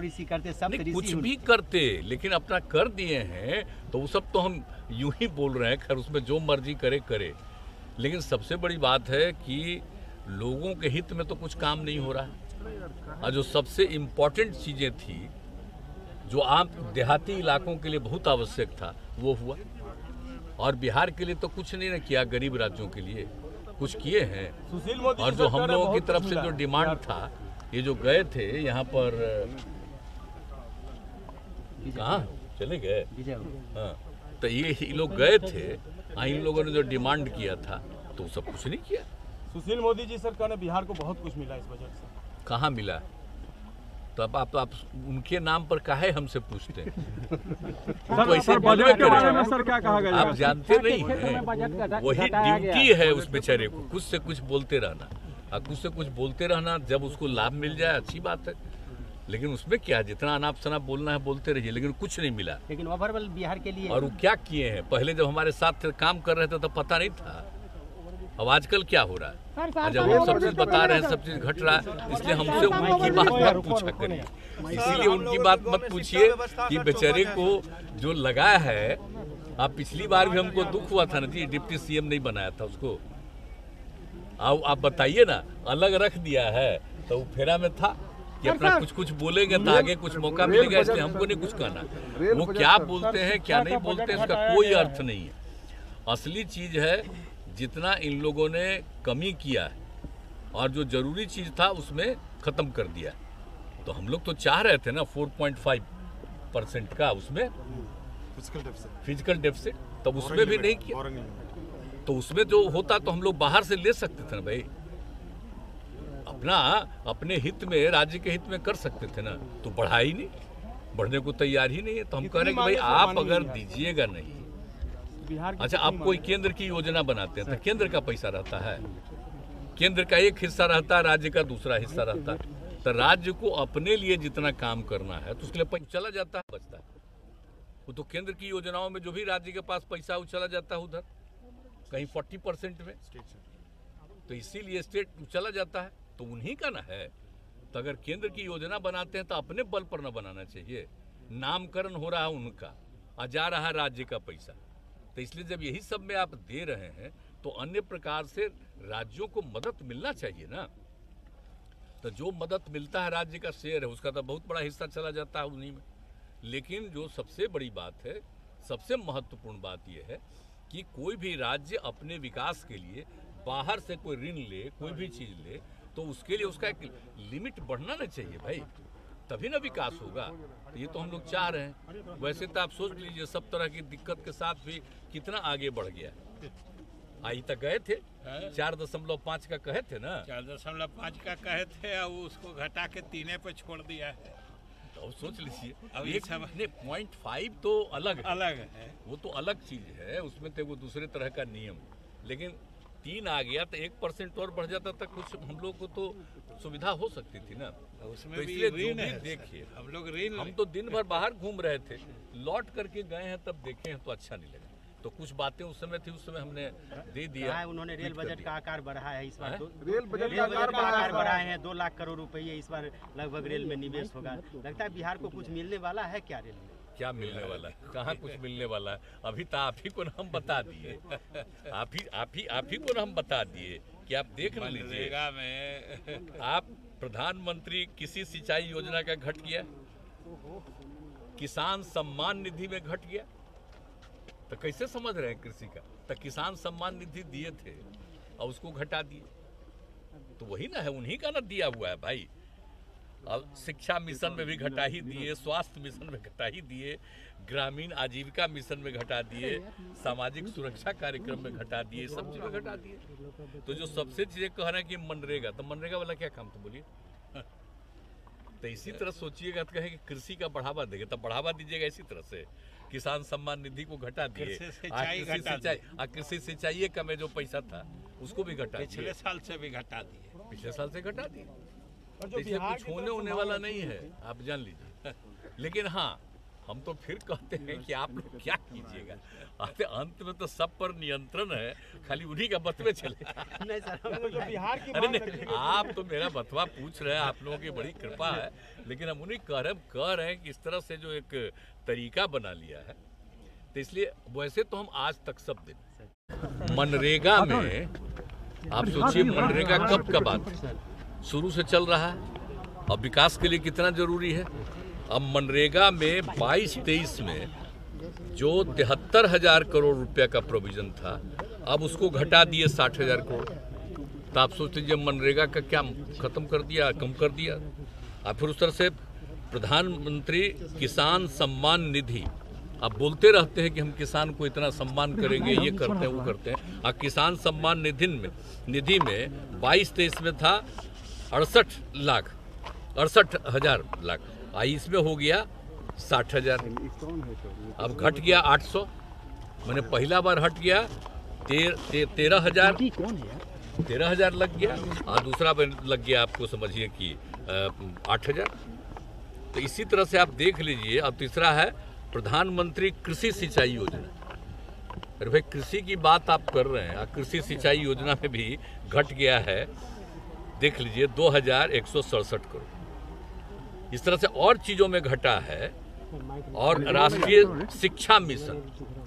ऋषि करते, सब ऋषि कुछ भी करते, लेकिन अपना कर दिए हैं तो वो सब तो हम यूं ही बोल रहे हैं। खैर उसमें जो मर्जी करे करे, लेकिन सबसे बड़ी बात है कि लोगों के हित में तो कुछ काम नहीं हो रहा। और जो सबसे इम्पोर्टेंट चीज़ें थी, जो आम देहाती इलाकों के लिए बहुत आवश्यक था, वो हुआ। और बिहार के लिए तो कुछ नहीं ना किया, गरीब राज्यों के लिए कुछ किए हैं। और जो हम लोगों की तरफ से जो डिमांड था, ये जो गए थे यहाँ पर, कहाँ चले गए, हाँ, तो ये लोग गए थे, इन लोगों ने जो डिमांड किया था तो सब कुछ नहीं किया। सुशील मोदी जी सरकार ने बिहार को बहुत कुछ मिला इस बजट से। कहाँ मिला? तो अब आप उनके नाम पर काहे हमसे पूछते हैं? तो ऐसे बोलवे करें, सर क्या कहा गया? आप जानते नहीं हैं, वही ड्यूटी है उस बेचारे को, कुछ से कुछ बोलते रहना। और कुछ से कुछ बोलते रहना, जब उसको लाभ मिल जाए अच्छी बात है, लेकिन उसमें क्या, जितना अनाप शनाप बोलना है बोलते रहिए, लेकिन कुछ नहीं मिला। लेकिन ओवरऑल बिहार के लिए, और वो क्या किए हैं? पहले जब हमारे साथ काम कर रहे थे तो पता नहीं था। अब आजकल क्या हो रहा है, जब वो सब चीज बता रहे हैं, सब चीज घट रहा है, इसलिए हमसे उनकी बात मत पूछा करिए। इसीलिए उनकी बात मत पूछिए कि बेचारे को जो लगा है। आप पिछली बार भी हमको दुख हुआ था ना जी, डिप्टी सीएम नहीं बनाया था उसको। आप बताइए ना, अलग रख दिया है तो वो फेरा में था कि अपना कुछ कुछ बोलेंगे तो आगे कुछ मौका मिलेगा, इसलिए हमको नहीं कुछ कहना। वो क्या बोलते हैं क्या नहीं बोलते हैं, इसका कोई अर्थ नहीं है। असली चीज है, जितना इन लोगों ने कमी किया है और जो जरूरी चीज था उसमें खत्म कर दिया। तो हम लोग तो चाह रहे थे ना 4.5% का उसमें फिजिकल डेफिसिट, तब उसमें भी नहीं किया। तो उसमें जो होता तो हम लोग बाहर से ले सकते थे ना भाई, अपने हित में, राज्य के हित में कर सकते थे ना। तो बढ़ा ही नहीं, बढ़ने को तैयार ही नहीं है। तो हम कह रहे हैं कि भाई आप अगर दीजिएगा नहीं, अच्छा आप कोई केंद्र की योजना बनाते हैं तो केंद्र का पैसा रहता है, केंद्र का एक हिस्सा रहता है, राज्य का दूसरा हिस्सा रहता है। तो राज्य को अपने लिए जितना काम करना है तो उसके लिए पैसा चला जाता है, बचता है। वो तो केंद्र की योजनाओं में जो भी राज्य के पास पैसा वो चला जाता है उधर, कहीं 40% में, तो इसीलिए स्टेट चला जाता है। तो उन्हीं का ना है। तो अगर केंद्र की योजना बनाते हैं तो अपने बल पर न बनाना चाहिए। नामकरण हो रहा है उनका, आ जा रहा है राज्य का पैसा। तो इसलिए जब यही सब में आप दे रहे हैं तो अन्य प्रकार से राज्यों को मदद मिलना चाहिए ना। तो जो मदद मिलता है, राज्य का शेयर है, उसका तो बहुत बड़ा हिस्सा चला जाता है उन्हीं में। लेकिन जो सबसे बड़ी बात है, सबसे महत्वपूर्ण बात यह है कि कोई भी राज्य अपने विकास के लिए बाहर से कोई ऋण ले, कोई भी चीज ले, तो उसके लिए उसका एक लिमिट बढ़ना ना चाहिए भाई, तभी ना विकास होगा। तो ये तो हम लोग चाह रहे हैं। वैसे तो आप सोच लीजिए, सब तरह की दिक्कत के साथ भी कितना आगे बढ़ गया। आई तक गए थे 4.5 का कहे थे ना, 4.5 का कहे थे, और उसको घटा के 3 पे छोड़ दिया है। तो सोच लीजिए, अब 0.5 तो अलग है, वो तो अलग चीज है, उसमें तो वो दूसरे तरह का नियम। लेकिन 3 आ गया तो 1% और बढ़ जाता तक कुछ हम लोग को तो सुविधा हो सकती थी ना। उसमें तो भी इसलिए ऋण है। देखिए, हम तो दिन भर बाहर घूम रहे थे, लौट करके गए हैं तब देखे हैं तो अच्छा नहीं लगा। तो कुछ बातें उस समय थी, उस समय हमने दे दिया। उन्होंने रेल बजट का आकार बढ़ाया है इस बार, रेल बजट का आकार बढ़ाए हैं। 2 लाख करोड़ रुपये इस बार लगभग रेल में निवेश होगा। लगता है बिहार को कुछ मिलने वाला है क्या रेल में? क्या मिलने वाला है? कहाँ कुछ मिलने वाला है? अभी तो आप ही को ना हम बता दिए, आप ही को ना हम बता दिए कि आप देख लीजिए। आप प्रधानमंत्री कृषि सिंचाई योजना का घट गया, किसान सम्मान निधि में घट गया। तो कैसे समझ रहे हैं कृषि का? तो किसान सम्मान निधि दिए थे और उसको घटा दिए, तो वही ना है, उन्हीं का ना दिया हुआ है भाई। अब शिक्षा मिशन में भी घटा ही दिए, स्वास्थ्य मिशन में घटा ही दिए, ग्रामीण आजीविका मिशन में घटा दिए, सामाजिक सुरक्षा कार्यक्रम में घटा दिए, सब चीज में घटा दिए। तो जो सबसे चीजें कह रहे हैं कि मनरेगा, तो मनरेगा वाला क्या काम था बोलिए? तो इसी तरह सोचिएगा तो कहें कि कृषि का बढ़ावा देंगे, तब बढ़ावा दीजिएगा इसी तरह से। किसान सम्मान निधि को घटा दिए, कृषि सिंचाई का में जो पैसा था उसको भी घटा दिए, पिछले साल से भी घटा दिए, पिछले साल से घटा दिए। इसलिए कुछ होने वाला नहीं है, आप जान लीजिए। लेकिन हाँ, हम तो फिर कहते हैं कि आप लोग क्या कीजिएगा, अंत में तो सब पर नियंत्रण है, खाली उन्हीं का बतवे चले। नहीं सर, जो बिहार की अरे मांग नहीं, आप तो मेरा बतवा पूछ रहे हैं, आप लोगों की बड़ी कृपा है, लेकिन हम उन्हीं कह रहे हैं कि इस तरह से जो एक तरीका बना लिया है, तो इसलिए वैसे तो हम आज तक सब दिन मनरेगा में, आप सोचिए मनरेगा कब का बात शुरू से चल रहा है, अब विकास के लिए कितना जरूरी है। अब मनरेगा में 22-23 में जो 73,000 करोड़ रुपया का प्रोविजन था, अब उसको घटा दिए 60,000 करोड़। तो आप सोच लीजिए मनरेगा का क्या खत्म कर दिया, कम कर दिया। और फिर उस तरह से प्रधानमंत्री किसान सम्मान निधि, आप बोलते रहते हैं कि हम किसान को इतना सम्मान करेंगे, ये करते हैं वो करते हैं, और किसान सम्मान निधि में 22-23 में था 68,000 लाख, इसमें हो गया 60,000, अब घट गया 800, मैंने पहला बार हट गया 13,000 लग गया, और दूसरा लग गया आपको समझिए कि 8,000। तो इसी तरह से आप देख लीजिए। अब तीसरा है प्रधानमंत्री कृषि सिंचाई योजना। अरे भाई कृषि की बात आप कर रहे हैं, कृषि सिंचाई योजना में भी घट गया है, देख लीजिए 2,167 करोड़। इस तरह से और चीज़ों में घटा है, और राष्ट्रीय शिक्षा मिशन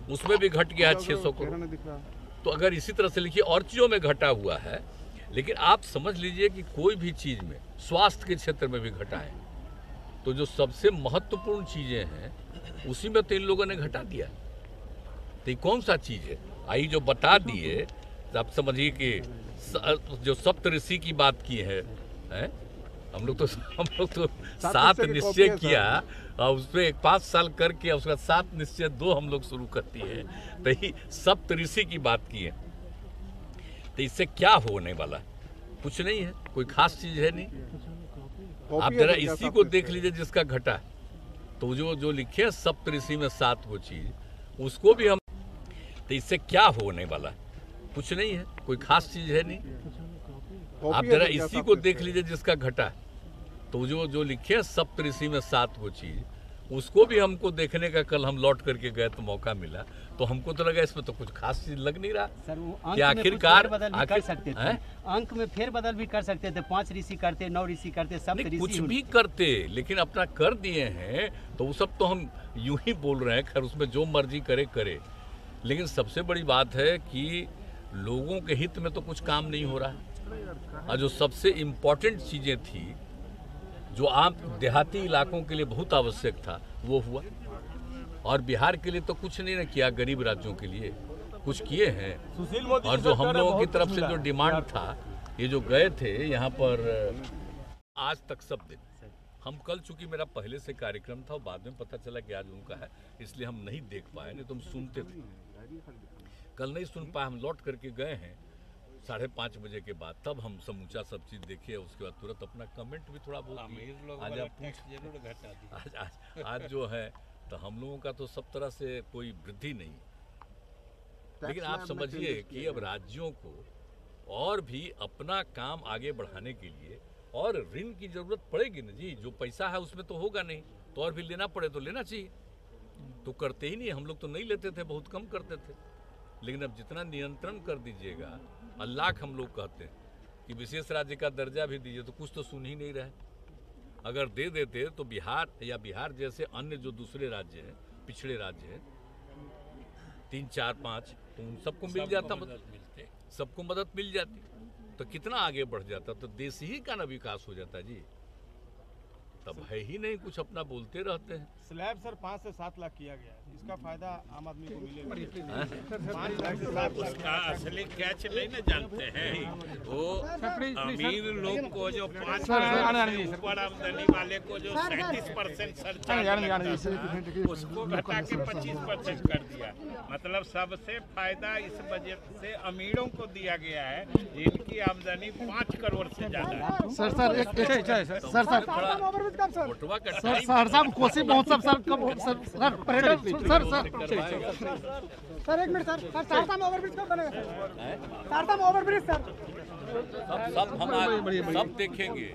उसमें भी घट गया है 600 करोड़। तो अगर इसी तरह से लिखिए और चीज़ों में घटा हुआ है, लेकिन आप समझ लीजिए कि कोई भी चीज़ में, स्वास्थ्य के क्षेत्र में भी घटा है, तो जो सबसे महत्वपूर्ण चीज़ें हैं उसी में तो इन लोगों ने घटा दिया। तो ये कौन सा चीज़ है, आई जो बता दिए, आप समझिए कि जो सप्तऋषि की बात की है, हम लोग तो 7 निश्चय किया, और उसमें 5 साल करके उसका 7 निश्चय 2 हम लोग शुरू करती है, तो ये सप्तऋषि की बात की है। तो इससे क्या होने वाला, कुछ नहीं है, कोई खास चीज है नहीं। आप जरा इसी को देख लीजिए जिसका घटा, तो जो लिखे हैं सप्तऋषि में 7 वो चीज, उसको भी हम, तो इससे क्या होने वाला, कुछ नहीं है, कोई खास चीज है नहीं। आप जरा इसी को देख लीजिए जिसका घटा, तो जो लिखे हैं सप्तऋषि में 7 वो चीज, उसको भी हमको देखने का कल हम लौट करके गए तो मौका मिला, तो हमको तो लगा इसमें तो कुछ खास चीज लग नहीं रहा सर। वो कि आखिरकार कर सकते थे, अंक में फेर बदल भी कर सकते थे, 5 ऋषि करते, 9 ऋषि करते, सब कुछ भी करते, लेकिन अपना कर दिए हैं, तो वो सब तो हम यूं ही बोल रहे हैं, खैर उसमें जो मर्जी करे। लेकिन सबसे बड़ी बात है कि लोगों के हित में तो कुछ काम नहीं हो रहा, और जो सबसे इम्पोर्टेंट चीजें थी, जो आम देहाती इलाकों के लिए बहुत आवश्यक था, वो हुआ। और बिहार के लिए तो कुछ नहीं ना किया, गरीब राज्यों के लिए कुछ किए हैं। और जो हम लोगों की तरफ से जो डिमांड था, ये जो गए थे यहाँ पर आज तक सब दिन, हम कल चूंकि मेरा पहले से कार्यक्रम था, और बाद में पता चला कि आज उनका है, इसलिए हम नहीं देख पाए, नहीं तो हम सुनते थे। कल नहीं सुन पाए, हम लौट करके गए हैं 5:30 बजे के बाद, तब हम समूचा सब चीज़ देखे, उसके बाद तुरंत अपना कमेंट भी थोड़ा बहुत आज आप आज जो है, तो हम लोगों का तो सब तरह से कोई वृद्धि नहीं, लेकिन आप समझिए कि अब राज्यों को और भी अपना काम आगे बढ़ाने के लिए और ऋण की जरूरत पड़ेगी ना जी। जो पैसा है उसमें तो होगा नहीं, तो और भी लेना पड़े तो लेना चाहिए, तो करते ही नहीं। हम लोग तो नहीं लेते थे, बहुत कम करते थे, लेकिन अब जितना नियंत्रण कर दीजिएगा, अल्लाह हम लोग कहते हैं कि विशेष राज्य का दर्जा भी दीजिए, तो कुछ तो सुन ही नहीं रहे। अगर दे देते तो बिहार जैसे अन्य जो दूसरे राज्य हैं, पिछड़े राज्य हैं 3, 4, 5, तो उन सबको मिल जाता, सबको मदद मिल जाती, तो कितना आगे बढ़ जाता, तो देश ही का ना विकास हो जाता जी। तब है ही नहीं, कुछ अपना बोलते रहते हैं। स्लैब सर 5 से 7 लाख किया गया, इसका फायदा आम आदमी को मिलेगा। 5 लाख से 7 लाख उसका असली कैच नहीं ना जानते हैं। वो अमीर लोग को जो 5 लाख से ऊपर आमदनी वाले को जो 37% सरचार्ज उसको घटा के 25% कर दिया। मतलब सबसे फायदा इस बजट से अमीरों को दिया गया है, जिनकी आमदनी 5 करोड़ से ज्यादा है। सहरसा में कोसी महोत्सव सर कब सर पर्यटन सर 1 मिनट सर सहरसा में ओवरब्रिज कब बनेगा सर? सहरसा में ओवरब्रिज सर सब हम सब देखेंगे।